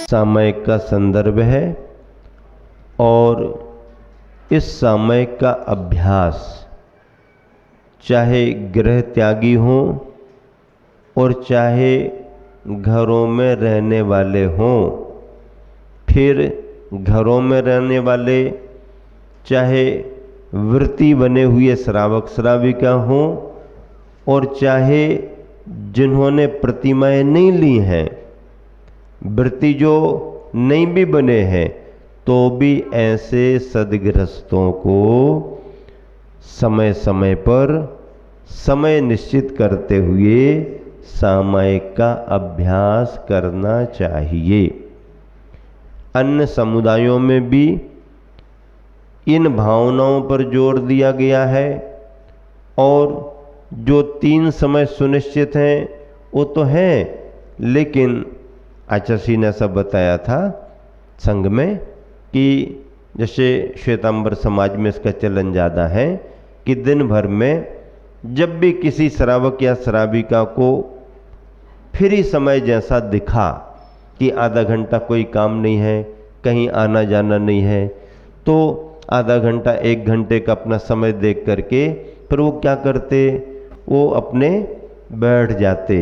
सामयिक का संदर्भ है और इस सामयिक का अभ्यास चाहे गृह त्यागी हों और चाहे घरों में रहने वाले हों, फिर घरों में रहने वाले चाहे वृत्ति बने हुए श्रावक श्राविका हों और चाहे जिन्होंने प्रतिमाएं नहीं ली हैं, वृत्ति जो नहीं भी बने हैं, तो भी ऐसे सद्गृहस्थों को समय समय पर समय निश्चित करते हुए सामयिक का अभ्यास करना चाहिए। अन्य समुदायों में भी इन भावनाओं पर जोर दिया गया है और जो 3 समय सुनिश्चित हैं वो तो हैं, लेकिन आचार्य ने ऐसा बताया था संघ में कि जैसे श्वेतांबर समाज में इसका चलन ज़्यादा है कि दिन भर में जब भी किसी श्रावक या श्राविका को फ्री समय जैसा दिखा कि आधा घंटा कोई काम नहीं है, कहीं आना जाना नहीं है, तो आधा घंटा 1 घंटे का अपना समय देख करके फिर वो क्या करते, वो अपने बैठ जाते।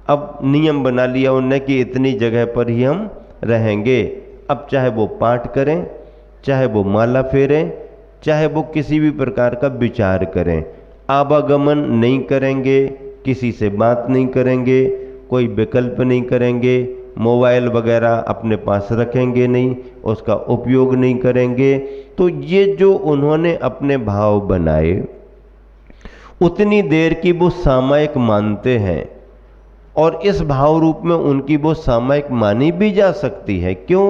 अब नियम बना लिया उनने कि इतनी जगह पर ही हम रहेंगे। अब चाहे वो पाठ करें, चाहे वो माला फेरें, चाहे वो किसी भी प्रकार का विचार करें, आवागमन नहीं करेंगे, किसी से बात नहीं करेंगे, कोई विकल्प नहीं करेंगे, मोबाइल वगैरह अपने पास रखेंगे नहीं, उसका उपयोग नहीं करेंगे। तो ये जो उन्होंने अपने भाव बनाए उतनी देर की वो सामयिक मानते हैं और इस भाव रूप में उनकी वो सामयिक मानी भी जा सकती है। क्यों?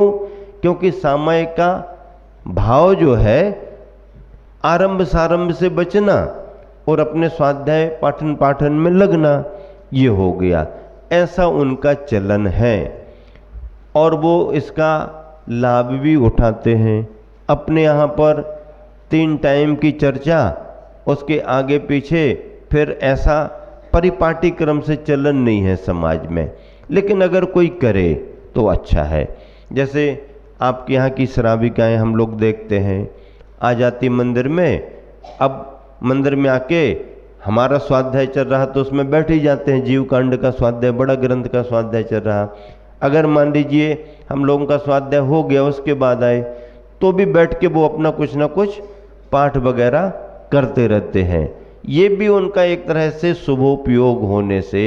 क्योंकि सामयिक का भाव जो है आरंभ सारंभ से बचना और अपने स्वाध्याय पाठन पाठन में लगना, ये हो गया। ऐसा उनका चलन है और वो इसका लाभ भी उठाते हैं। अपने यहाँ पर 3 टाइम की चर्चा, उसके आगे पीछे फिर ऐसा परिपाटी क्रम से चलन नहीं है समाज में, लेकिन अगर कोई करे तो अच्छा है। जैसे आपके यहाँ की श्राविकाएँ हम लोग देखते हैं, आ जाती मंदिर में, अब मंदिर में आके हमारा स्वाध्याय चल रहा तो उसमें बैठ ही जाते हैं। जीव कांड का स्वाध्याय, बड़ा ग्रंथ का स्वाध्याय चल रहा, अगर मान लीजिए हम लोगों का स्वाध्याय हो गया उसके बाद आए तो भी बैठ के वो अपना कुछ ना कुछ पाठ वगैरह करते रहते हैं। ये भी उनका एक तरह से शुभोपयोग होने से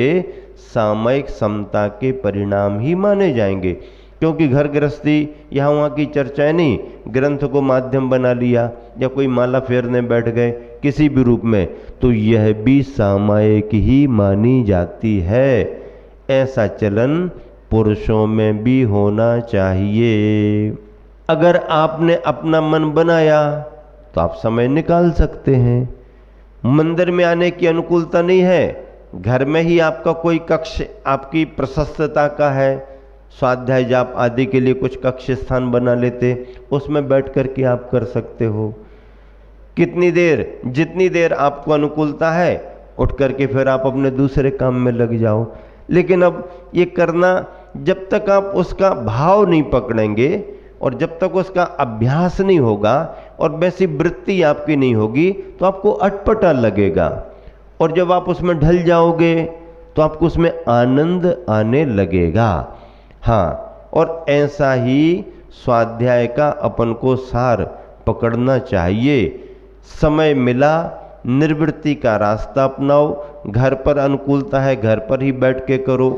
सामयिक समता के परिणाम ही माने जाएंगे, क्योंकि घर गृहस्थी यहाँ वहाँ की चर्चाएं नहीं, ग्रंथ को माध्यम बना लिया या कोई माला फेरने बैठ गए किसी भी रूप में, तो यह भी सामयिक ही मानी जाती है। ऐसा चलन पुरुषों में भी होना चाहिए। अगर आपने अपना मन बनाया तो आप समय निकाल सकते हैं। मंदिर में आने की अनुकूलता नहीं है, घर में ही आपका कोई कक्ष आपकी प्रशस्तता का है, स्वाध्याय जाप आदि के लिए कुछ कक्ष स्थान बना लेते, उसमें बैठ कर के आप कर सकते हो। कितनी देर, जितनी देर आपको अनुकूलता है उठ करके फिर आप अपने दूसरे काम में लग जाओ। लेकिन अब ये करना, जब तक आप उसका भाव नहीं पकड़ेंगे और जब तक उसका अभ्यास नहीं होगा और वैसी वृत्ति आपकी नहीं होगी तो आपको अटपटा लगेगा, और जब आप उसमें ढल जाओगे तो आपको उसमें आनंद आने लगेगा। हाँ, और ऐसा ही स्वाध्याय का अपन को सार पकड़ना चाहिए। समय मिला, निर्वृत्ति का रास्ता अपनाओ, घर पर अनुकूलता है घर पर ही बैठ के करो।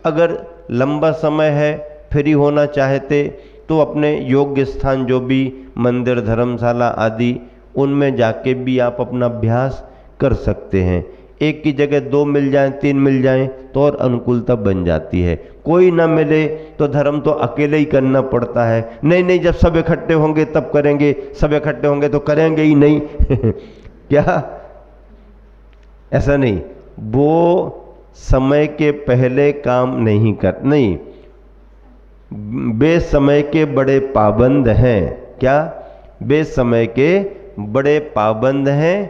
अगर लंबा समय है, फ्री होना चाहते तो अपने योग्य स्थान जो भी मंदिर धर्मशाला आदि, उनमें जाके भी आप अपना अभ्यास कर सकते हैं। एक की जगह 2 मिल जाएं, 3 मिल जाएं तो और अनुकूलता बन जाती है। कोई ना मिले तो धर्म तो अकेले ही करना पड़ता है। नहीं, जब सब इकट्ठे होंगे तब करेंगे, सब इकट्ठे होंगे तो करेंगे ही नहीं क्या? ऐसा नहीं, वो समय के पहले काम नहीं कर, नहीं, वे समय के बड़े पाबंद हैं। क्या? वे समय के बड़े पाबंद हैं,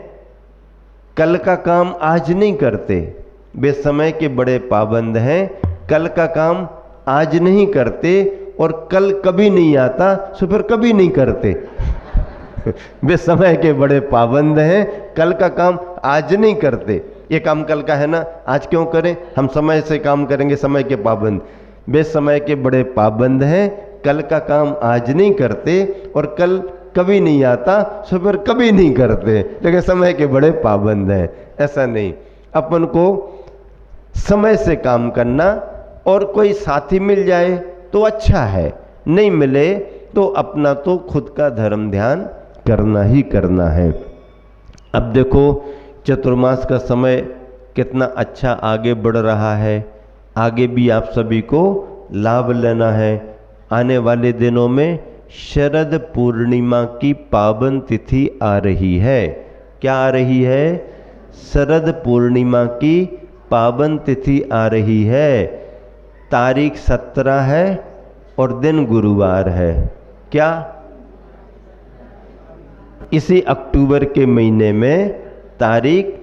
कल का काम आज नहीं करते। वे समय के बड़े पाबंद हैं, कल का काम आज नहीं करते और कल कभी नहीं आता, सो फिर कभी नहीं करते। वे समय के बड़े पाबंद हैं, कल का काम आज नहीं करते। ये काम कल का है ना, आज क्यों करें, हम समय से काम करेंगे, समय के पाबंद। वे समय के बड़े पाबंद हैं, कल का काम आज नहीं करते और कल कभी नहीं आता, सो फिर कभी नहीं करते, लेकिन समय के बड़े पाबंद हैं। ऐसा नहीं, अपन को समय से काम करना, और कोई साथी मिल जाए तो अच्छा है, नहीं मिले तो अपना तो खुद का धर्म ध्यान करना ही करना है। अब देखो चतुर्मास का समय कितना अच्छा आगे बढ़ रहा है, आगे भी आप सभी को लाभ लेना है। आने वाले दिनों में शरद पूर्णिमा की पावन तिथि आ रही है। क्या आ रही है? शरद पूर्णिमा की पावन तिथि आ रही है। तारीख 17 है और दिन गुरुवार है। क्या इसी अक्टूबर के महीने में तारीख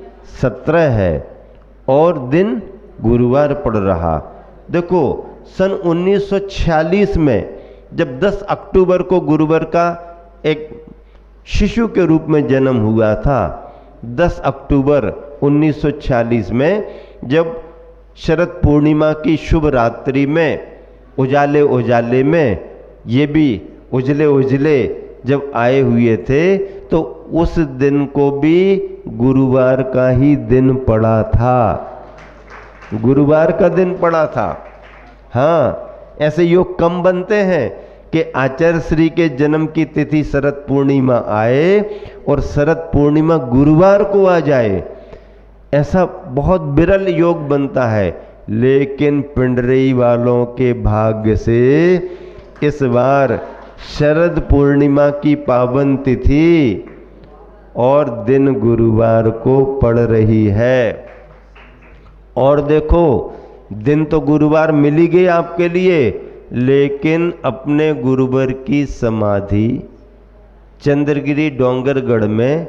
17 है और दिन गुरुवार पड़ रहा। देखो सन 1946 में जब 10 अक्टूबर को गुरुवार का एक शिशु के रूप में जन्म हुआ था, 10 अक्टूबर 1946 में जब शरद पूर्णिमा की शुभ रात्रि में उजाले उजाले में ये भी उजले उजले जब आए हुए थे, तो उस दिन को भी गुरुवार का ही दिन पड़ा था, गुरुवार का दिन पड़ा था। हाँ, ऐसे योग कम बनते हैं कि आचार्य श्री के जन्म की तिथि शरद पूर्णिमा आए और शरद पूर्णिमा गुरुवार को आ जाए, ऐसा बहुत विरल योग बनता है। लेकिन पिंडरी वालों के भाग्य से इस बार शरद पूर्णिमा की पावन तिथि और दिन गुरुवार को पड़ रही है। और देखो दिन तो गुरुवार मिल ही गई आपके लिए, लेकिन अपने गुरुवार की समाधि चंद्रगिरी डोंगरगढ़ में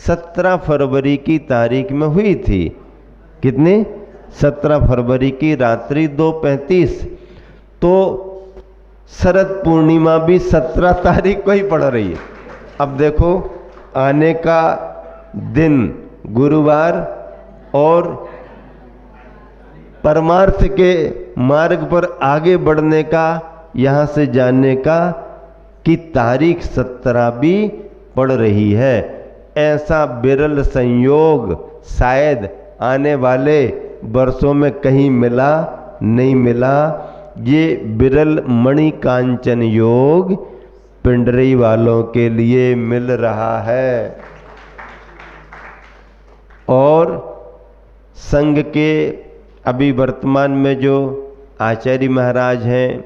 17 फरवरी की तारीख में हुई थी। कितनी? 17 फरवरी की रात्रि 2:35। तो शरद पूर्णिमा भी 17 तारीख को ही पड़ रही है। अब देखो आने का दिन गुरुवार और परमार्थ के मार्ग पर आगे बढ़ने का, यहाँ से जाने का की तारीख 17 भी पड़ रही है। ऐसा विरल संयोग शायद आने वाले वर्षों में कहीं मिला नहीं मिला। ये विरल मणिकांचन योग पिंडरी वालों के लिए मिल रहा है। और संघ के अभी वर्तमान में जो आचार्य महाराज हैं,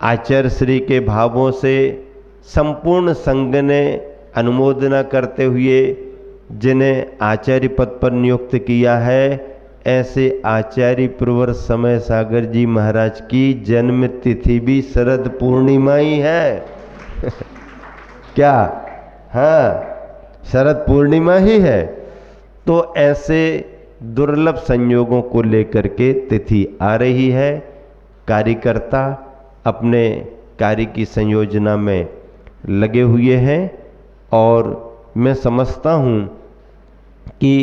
आचार्य श्री के भावों से संपूर्ण संघ ने अनुमोदना करते हुए जिन्हें आचार्य पद पर नियुक्त किया है, ऐसे आचार्य प्रवर समय सागर जी महाराज की जन्म तिथि भी शरद पूर्णिमा ही है। क्या? हाँ, शरद पूर्णिमा ही है। तो ऐसे दुर्लभ संयोगों को लेकर के तिथि आ रही है। कार्यकर्ता अपने कार्य की संयोजना में लगे हुए हैं और मैं समझता हूँ कि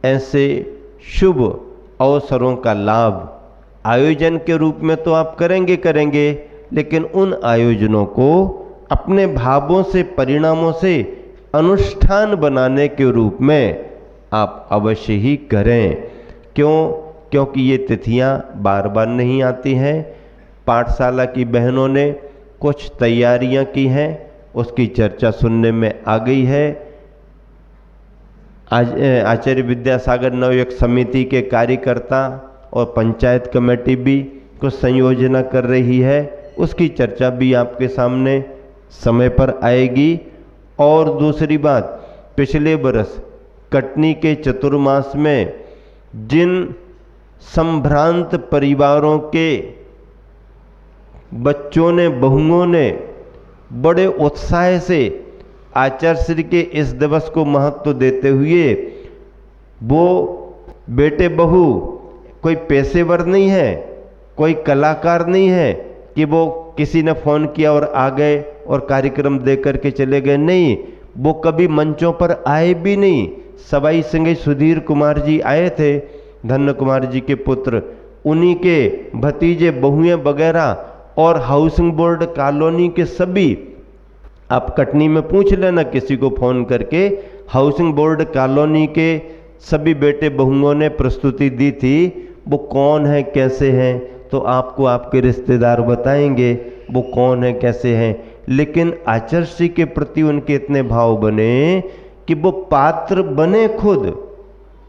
ऐसे शुभ अवसरों का लाभ आयोजन के रूप में तो आप करेंगे, लेकिन उन आयोजनों को अपने भावों से, परिणामों से अनुष्ठान बनाने के रूप में आप अवश्य ही करें। क्यों? क्योंकि ये तिथियां बार बार नहीं आती हैं। पाठशाला की बहनों ने कुछ तैयारियां की हैं, उसकी चर्चा सुनने में आ गई है। आज आचार्य विद्यासागर नवयुग समिति के कार्यकर्ता और पंचायत कमेटी भी कुछ संयोजना कर रही है, उसकी चर्चा भी आपके सामने समय पर आएगी। और दूसरी बात, पिछले वर्ष कटनी के चतुर्मास में जिन संभ्रांत परिवारों के बच्चों ने, बहुओं ने बड़े उत्साह से आचार्य श्री के इस दिवस को महत्व देते हुए, वो बेटे बहू कोई पेशेवर नहीं है, कोई कलाकार नहीं है कि वो किसी ने फ़ोन किया और आ गए और कार्यक्रम दे करके चले गए। नहीं, वो कभी मंचों पर आए भी नहीं। सवाई संगी सुधीर कुमार जी आए थे, धन्य कुमार जी के पुत्र, उन्हीं के भतीजे बहुएं वगैरह, और हाउसिंग बोर्ड कॉलोनी के सभी, आप कटनी में पूछ लेना किसी को फ़ोन करके, हाउसिंग बोर्ड कॉलोनी के सभी बेटे बहुओं ने प्रस्तुति दी थी। वो कौन है कैसे हैं तो आपको आपके रिश्तेदार बताएंगे वो कौन है कैसे हैं, लेकिन आचार्य श्री के प्रति उनके इतने भाव बने कि वो पात्र बने खुद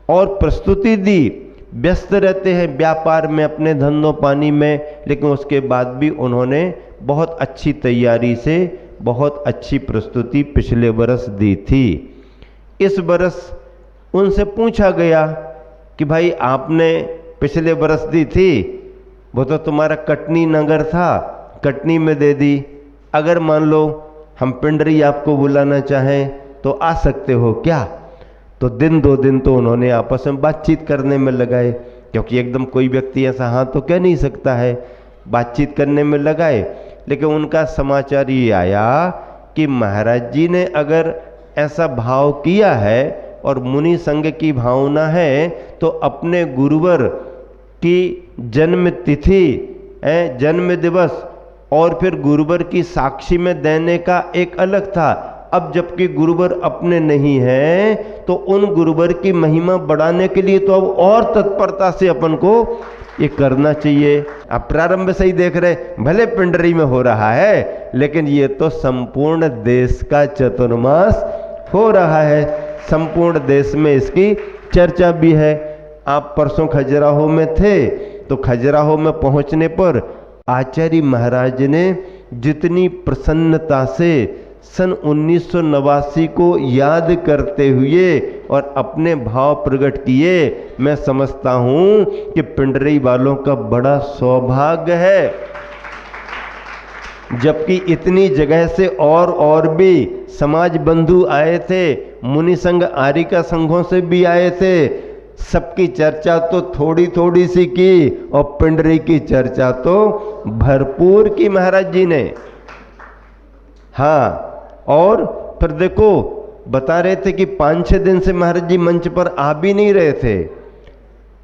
और प्रस्तुति दी। व्यस्त रहते हैं व्यापार में, अपने धंधों पानी में, लेकिन उसके बाद भी उन्होंने बहुत अच्छी तैयारी से बहुत अच्छी प्रस्तुति पिछले बरस दी थी। इस बरस उनसे पूछा गया कि भाई आपने पिछले बरस दी थी, वो तो तुम्हारा कटनी नगर था, कटनी में दे दी, अगर मान लो हम पिंडरी आपको बुलाना चाहें तो आ सकते हो क्या? तो दिन 2 दिन तो उन्होंने आपस में बातचीत करने में लगाए, क्योंकि एकदम कोई व्यक्ति ऐसा हाँ तो कह नहीं सकता है, बातचीत करने में लगाए। लेकिन उनका समाचार ये आया कि महाराज जी ने अगर ऐसा भाव किया है और मुनि संघ की भावना है तो अपने गुरुवर की जन्म तिथि, जन्म दिवस और फिर गुरुवर की साक्षी में देने का एक अलग था। अब जबकि गुरुवर अपने नहीं है तो उन गुरुवर की महिमा बढ़ाने के लिए तो अब और तत्परता से अपन को ये करना चाहिए। अब प्रारंभ से ही देख रहे, भले पिंडरी में हो रहा है लेकिन ये तो संपूर्ण देश का चतुर्मास हो रहा है, संपूर्ण देश में इसकी चर्चा भी है। आप परसों खजुराहो में थे तो खजुराहो में पहुंचने पर आचार्य महाराज ने जितनी प्रसन्नता से सन 1989 को याद करते हुए और अपने भाव प्रकट किए, मैं समझता हूं कि पिंडरी वालों का बड़ा सौभाग्य है। जबकि इतनी जगह से और भी समाज बंधु आए थे, मुनि संघ आर्यिका संघों से भी आए थे, सबकी चर्चा तो थोड़ी थोड़ी सी की और पिंडरी की चर्चा तो भरपूर की महाराज जी ने। हाँ, और फिर देखो बता रहे थे कि 5-6 दिन से महाराज जी मंच पर आ भी नहीं रहे थे।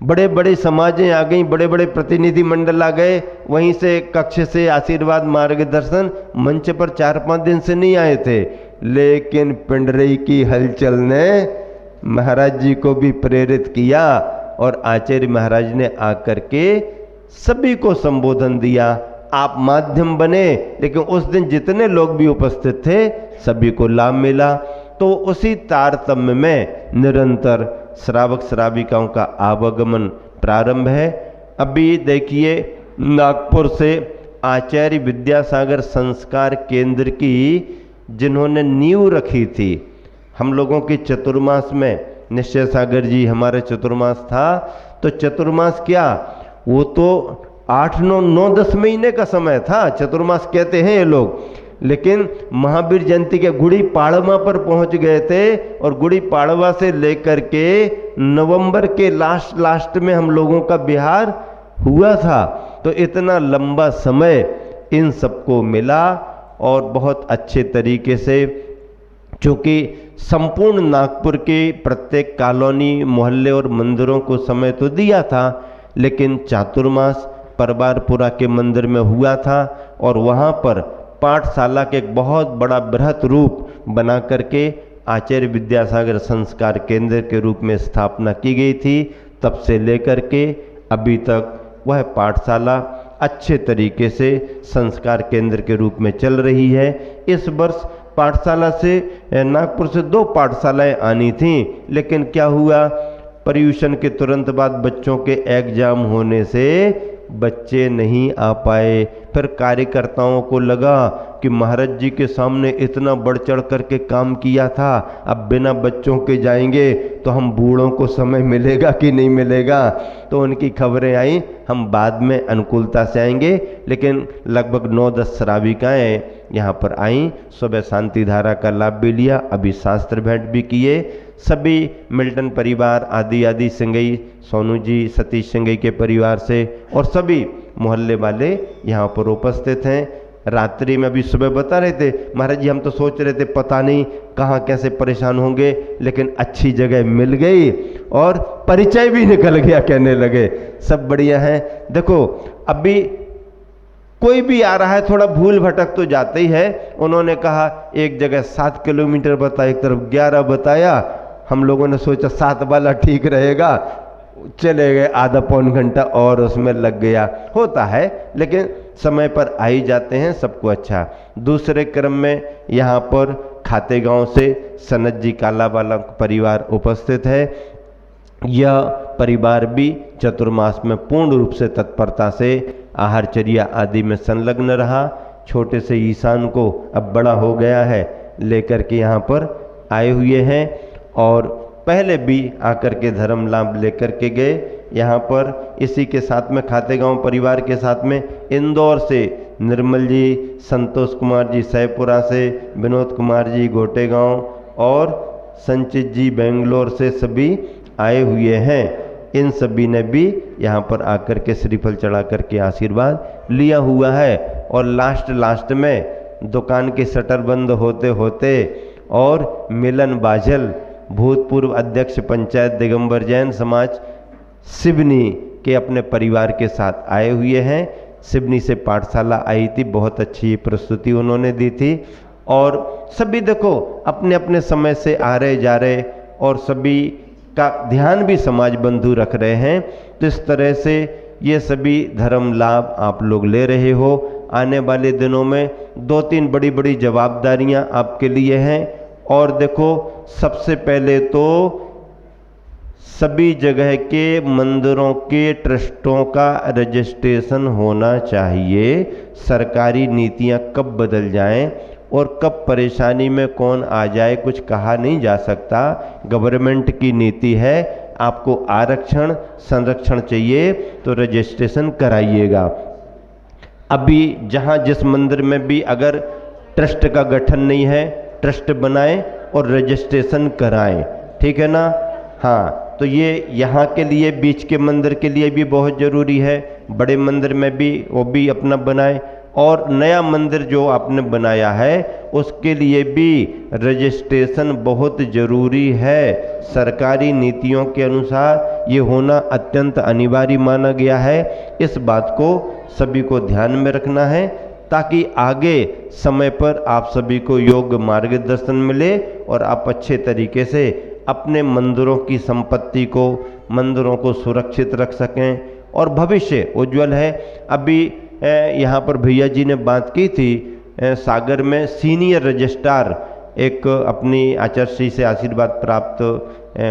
बड़े बड़े समाजें आ गई, बड़े बड़े प्रतिनिधि मंडल आ गए, वहीं से कक्ष से आशीर्वाद मार्गदर्शन, मंच पर 4-5 दिन से नहीं आए थे। लेकिन पिंडरी की हलचल ने महाराज जी को भी प्रेरित किया और आचार्य महाराज ने आकर के सभी को संबोधन दिया। आप माध्यम बने, लेकिन उस दिन जितने लोग भी उपस्थित थे सभी को लाभ मिला। तो उसी तारतम्य में निरंतर श्रावक श्राविकाओं का आवागमन प्रारंभ है। अभी देखिए नागपुर से आचार्य विद्यासागर संस्कार केंद्र की जिन्होंने नींव रखी थी, हम लोगों के चतुर्मास में निश्चय सागर जी हमारे चतुर्मास था, तो चतुर्मास क्या, वो तो 8-9-10 महीने का समय था, चतुर्मास कहते हैं ये लोग। लेकिन महावीर जयंती के गुड़ी पाड़वा पर पहुंच गए थे और गुड़ी पाड़वा से लेकर के नवंबर के लास्ट में हम लोगों का बिहार हुआ था। तो इतना लंबा समय इन सबको मिला और बहुत अच्छे तरीके से, चूँकि संपूर्ण नागपुर के प्रत्येक कॉलोनी मोहल्ले और मंदिरों को समय तो दिया था, लेकिन चातुर्मास परबारपुरा के मंदिर में हुआ था और वहाँ पर पाठशाला के एक बहुत बड़ा बृहत रूप बना करके आचार्य विद्यासागर संस्कार केंद्र के रूप में स्थापना की गई थी। तब से लेकर के अभी तक वह पाठशाला अच्छे तरीके से संस्कार केंद्र के रूप में चल रही है। इस वर्ष पाठशाला से नागपुर से 2 पाठशालाएं आनी थीं, लेकिन क्या हुआ, पर्यूषण के तुरंत बाद बच्चों के एग्जाम होने से बच्चे नहीं आ पाए। फिर कार्यकर्ताओं को लगा कि महाराज जी के सामने इतना बढ़ चढ़ करके काम किया था, अब बिना बच्चों के जाएंगे तो हम बूढ़ों को समय मिलेगा कि नहीं मिलेगा। तो उनकी खबरें आई, हम बाद में अनुकूलता से आएंगे, लेकिन लगभग 9-10 श्राविकाएँ यहाँ पर आई, सुबह शांति धारा का लाभ भी लिया, अभी शास्त्र भेंट भी किए। सभी मिल्टन परिवार आदि आदि सिंगई, सोनू जी सतीश सिंगई के परिवार से और सभी मोहल्ले वाले यहाँ पर उपस्थित हैं। रात्रि में अभी सुबह बता रहे थे महाराज जी, हम तो सोच रहे थे पता नहीं कहाँ कैसे परेशान होंगे, लेकिन अच्छी जगह मिल गई और परिचय भी निकल गया, कहने लगे सब बढ़िया है। देखो अभी कोई भी आ रहा है थोड़ा भूल भटक तो जाते ही है। उन्होंने कहा एक जगह 7 किलोमीटर बताया, एक तरफ 11 बताया, हम लोगों ने सोचा 7 वाला ठीक रहेगा, चले गए, आधा पौन घंटा और उसमें लग गया। होता है, लेकिन समय पर आ ही जाते हैं, सबको अच्छा। दूसरे क्रम में यहाँ पर खाते गांव से सनत जी कालावाला परिवार उपस्थित है। यह परिवार भी चतुर्मास में पूर्ण रूप से तत्परता से आहारचर्या आदि में संलग्न रहा। छोटे से ईशान को अब बड़ा हो गया है, लेकर के यहाँ पर आए हुए हैं और पहले भी आकर के धर्म लाभ लेकर के गए। यहाँ पर इसी के साथ में खाते गांव परिवार के साथ में इंदौर से निर्मल जी, संतोष कुमार जी सैपुरा से, विनोद कुमार जी गोटे गांव और संचित जी बेंगलोर से सभी आए हुए हैं। इन सभी ने भी यहाँ पर आकर के श्रीफल चढ़ा करके आशीर्वाद लिया हुआ है। और लास्ट में दुकान के शटर बंद होते होते और मिलन बाझल भूतपूर्व अध्यक्ष पंचायत दिगंबर जैन समाज सिवनी के अपने परिवार के साथ आए हुए हैं। सिवनी से पाठशाला आई थी, बहुत अच्छी प्रस्तुति उन्होंने दी थी और सभी देखो अपने अपने समय से आ रहे जा रहे और सभी का ध्यान भी समाज बंधु रख रहे हैं। तो इस तरह से ये सभी धर्म लाभ आप लोग ले रहे हो। आने वाले दिनों में 2-3 बड़ी बड़ी जवाबदारियां आपके लिए हैं। और देखो सबसे पहले तो सभी जगह के मंदिरों के ट्रस्टों का रजिस्ट्रेशन होना चाहिए। सरकारी नीतियां कब बदल जाएं और कब परेशानी में कौन आ जाए कुछ कहा नहीं जा सकता। गवर्नमेंट की नीति है, आपको आरक्षण संरक्षण चाहिए तो रजिस्ट्रेशन कराइएगा। अभी जहां जिस मंदिर में भी अगर ट्रस्ट का गठन नहीं है, ट्रस्ट बनाएं और रजिस्ट्रेशन कराएं, ठीक है ना। हाँ, तो ये यहाँ के लिए बीच के मंदिर के लिए भी बहुत ज़रूरी है। बड़े मंदिर में भी वो भी अपना बनाएं और नया मंदिर जो आपने बनाया है उसके लिए भी रजिस्ट्रेशन बहुत ज़रूरी है। सरकारी नीतियों के अनुसार ये होना अत्यंत अनिवार्य माना गया है। इस बात को सभी को ध्यान में रखना है ताकि आगे समय पर आप सभी को योग्य मार्गदर्शन मिले और आप अच्छे तरीके से अपने मंदिरों की संपत्ति को, मंदिरों को सुरक्षित रख सकें और भविष्य उज्जवल है। अभी यहाँ पर भैया जी ने बात की थी, सागर में सीनियर रजिस्ट्रार एक अपनी आचार्य से आशीर्वाद प्राप्त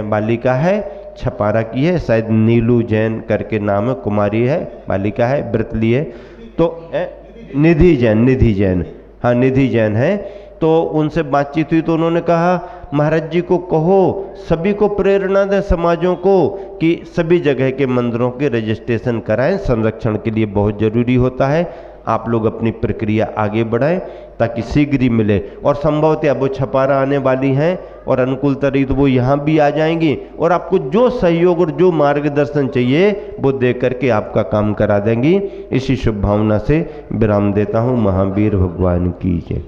बालिका है, छपारा की है, शायद नीलू जैन करके नाम है, कुमारी है, बालिका है, व्रत ली है। तो निधि जैन, हाँ निधि जैन है। तो उनसे बातचीत हुई तो उन्होंने कहा महाराज जी को कहो सभी को प्रेरणा दें समाजों को कि सभी जगह के मंदिरों के रजिस्ट्रेशन कराएं, संरक्षण के लिए बहुत ज़रूरी होता है। आप लोग अपनी प्रक्रिया आगे बढ़ाएं ताकि शीघ्र ही मिले। और संभवतः वो छपारा आने वाली हैं और अनुकूलता रही तो वो यहाँ भी आ जाएंगी और आपको जो सहयोग और जो मार्गदर्शन चाहिए वो दे करके आपका काम करा देंगी। इसी शुभ भावना से विराम देता हूँ। महावीर भगवान की जय।